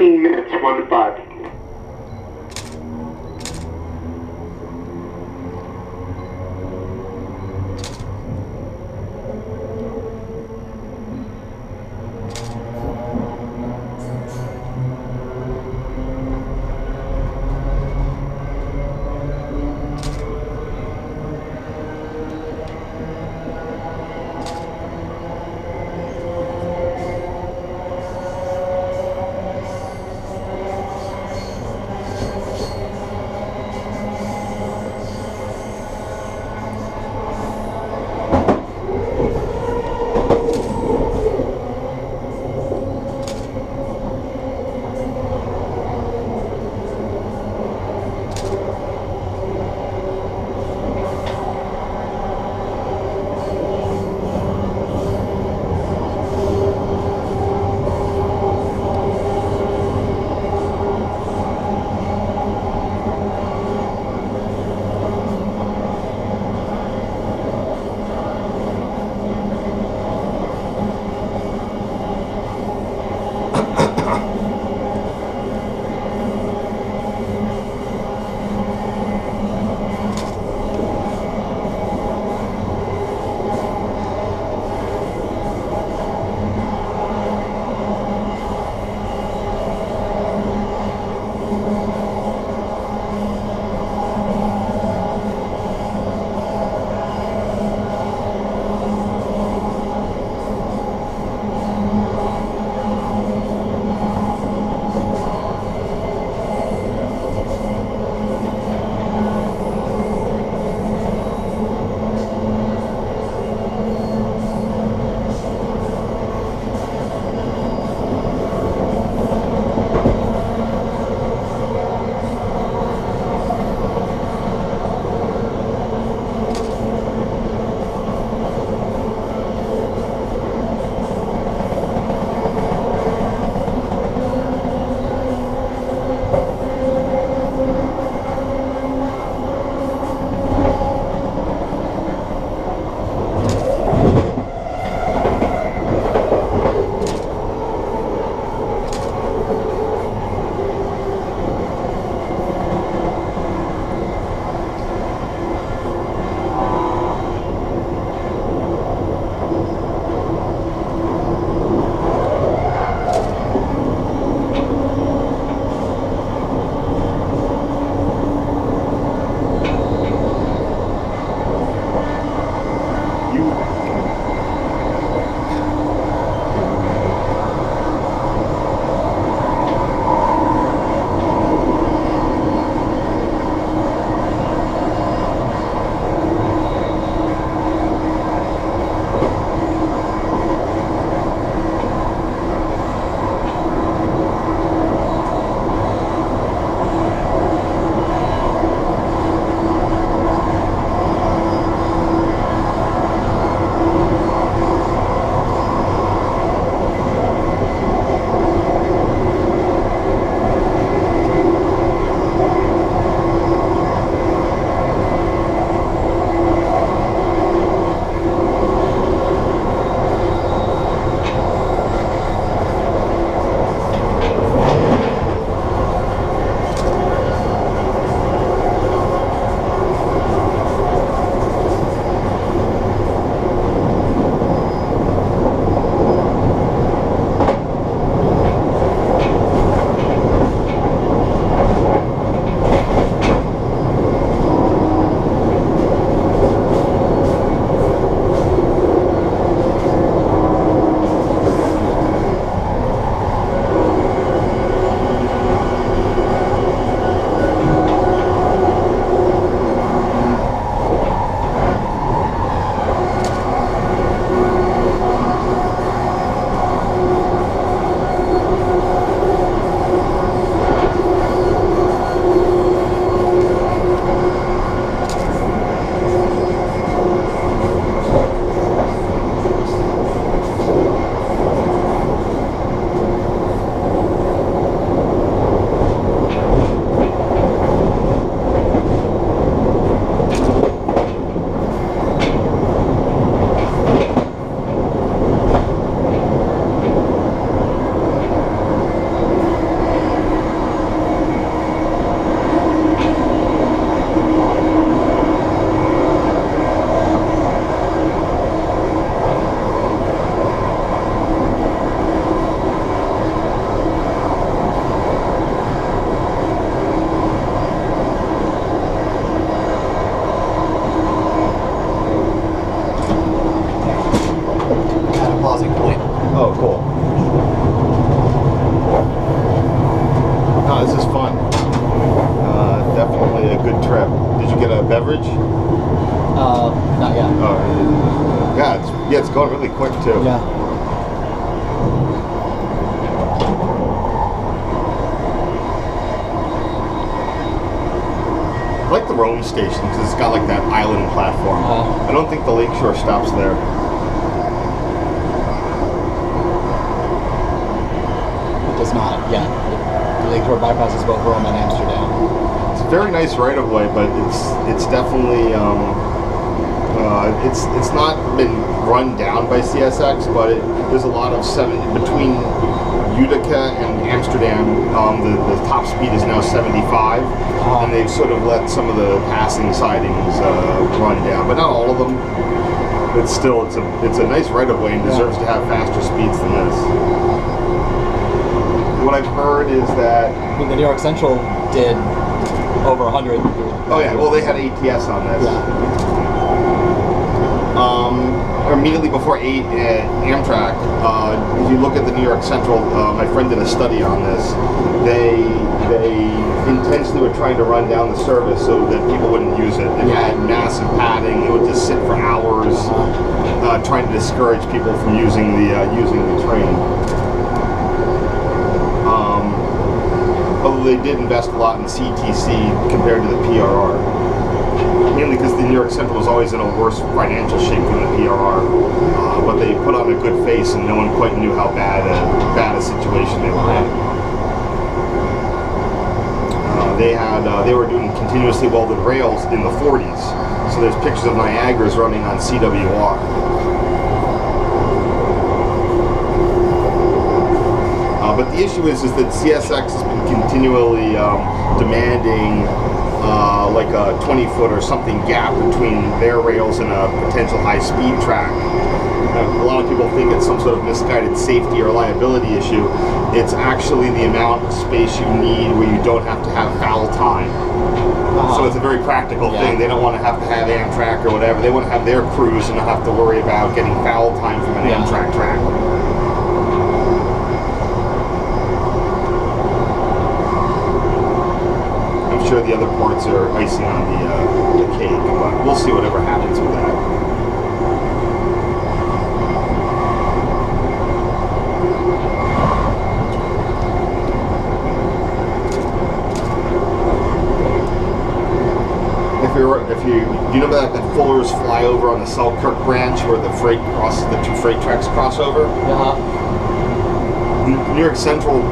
15 minutes, 1 to 5. coverage? Not yet. Oh, yeah, it's going really quick too. Yeah. I like the Rome station because it's got like that island platform. I don't think the Lakeshore stops there. It does not yet. The Lakeshore bypasses both Rome and Amsterdam. It's a very nice right of way, but it's definitely it's not been run down by CSX, but there's a lot of between Utica and Amsterdam. The top speed is now 75, and they've sort of let some of the passing sidings run down, but not all of them. But still, it's a nice right of way and deserves to have faster speeds than this. What I've heard is that the New York Central did over 100. Oh yeah, well they had ATS on this. Yeah. Immediately before Amtrak, if you look at the New York Central, my friend did a study on this. They intentionally were trying to run down the service so that people wouldn't use it. It had massive padding. It would just sit for hours, trying to discourage people from using the train. Although they did invest a lot in CTC compared to the PRR. Mainly because the New York Central was always in a worse financial shape than the PRR, but they put on a good face, and no one quite knew how bad a situation they were in. They were doing continuously welded rails in the 40s, so there's pictures of Niagaras running on CWR. But the issue is that CSX has been continually demanding like a 20-foot or something gap between their rails and a potential high-speed track. A lot of people think it's some sort of misguided safety or liability issue. It's actually the amount of space you need where you don't have to have foul time. So it's a very practical thing. They don't want to have Amtrak or whatever. They want to have their crews and not have to worry about getting foul time from an Amtrak track. The other parts are icing on the cake, but we'll see whatever happens with that. If you do you know that Fuller's flyover on the Selkirk branch where the two freight tracks cross over? New York Central.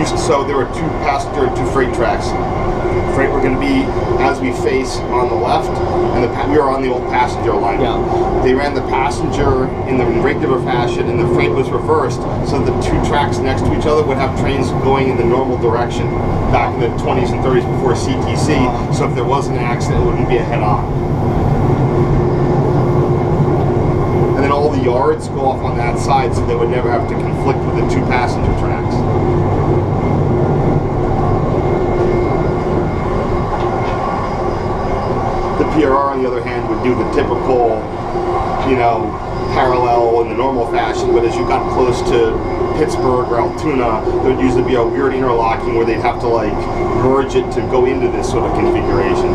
So there were two passenger and two freight tracks. Freight were going to be as we face on the left, and we were on the old passenger line. They ran the passenger in the regular fashion, and the freight was reversed, so the two tracks next to each other would have trains going in the normal direction back in the 20s and 30s before CTC. So if there was an accident, it wouldn't be a head-on. And then all the yards go off on that side, so they would never have to conflict with the two passenger tracks. The PRR, on the other hand, would do the typical, parallel in the normal fashion, but as you got close to Pittsburgh or Altoona, there would usually be a weird interlocking where they'd have to, merge it to go into this sort of configuration.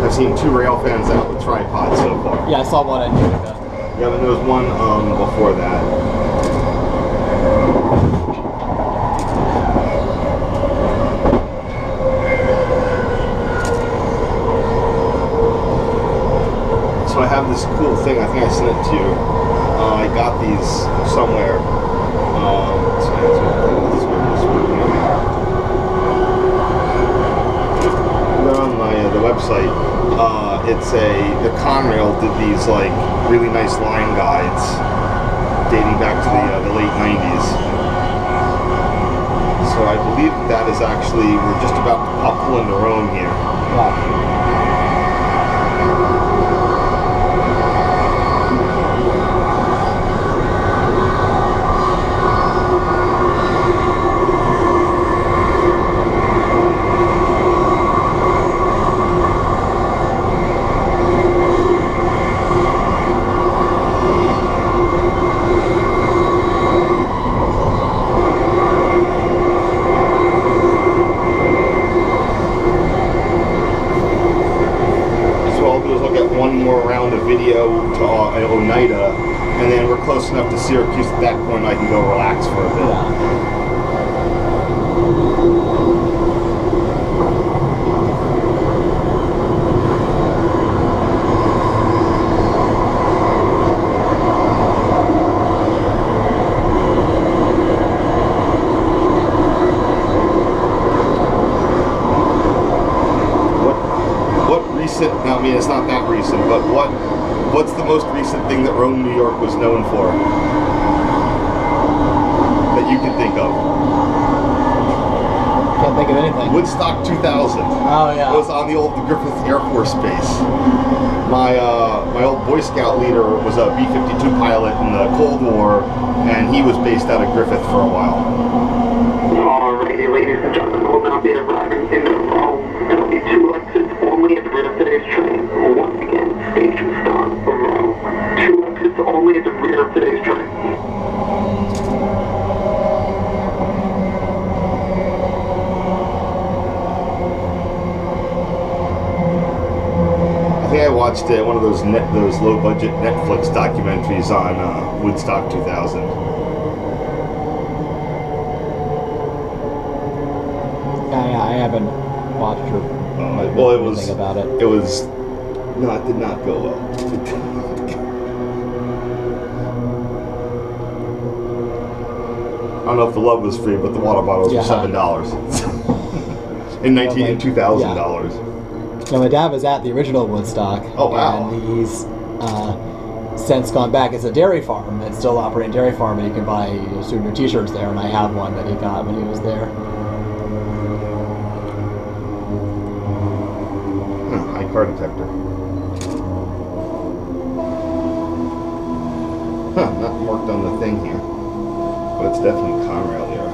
I've seen two rail fans out with tripods so far. Yeah, I saw one at Utica. Yeah, but there was one before that. So I have this cool thing, I think I sent it to you. I got these somewhere. They're on the website. The Conrail did these really nice line guides dating back to the late 90s. So I believe that is actually, we're just about to pull into Rome here. Wow. Syracuse at that point. I can go relax for a bit. Yeah. I mean, it's not that recent, but what's the most recent thing that Rome, New York was known for that you can think of? Can't think of anything. Woodstock 2000. Oh yeah. It was on the old Griffith Air Force Base. My old Boy Scout leader was a B-52 pilot in the Cold War, and he was based out of Griffith for a while. Alrighty, ladies and gentlemen, we'll now be arriving in Rome. There'll be 2 exits only at the rear of today's train. Once again, station stop of Rome. 2 exits only at the rear of today's train. I think I watched one of those low budget Netflix documentaries on Woodstock 2000. I haven't watched or Well, it was. anything about it. It was. No, it did not go well. I don't know if the love was free, but the water bottles were $7 in $2000. Now, my dad was at the original Woodstock. Oh wow! And he's since gone back. It's a dairy farm. It's still operating dairy farm, and you can buy souvenir T-shirts there. And I have one that he got when he was there. High car detector. Not marked on the thing here, but it's definitely Conrail here.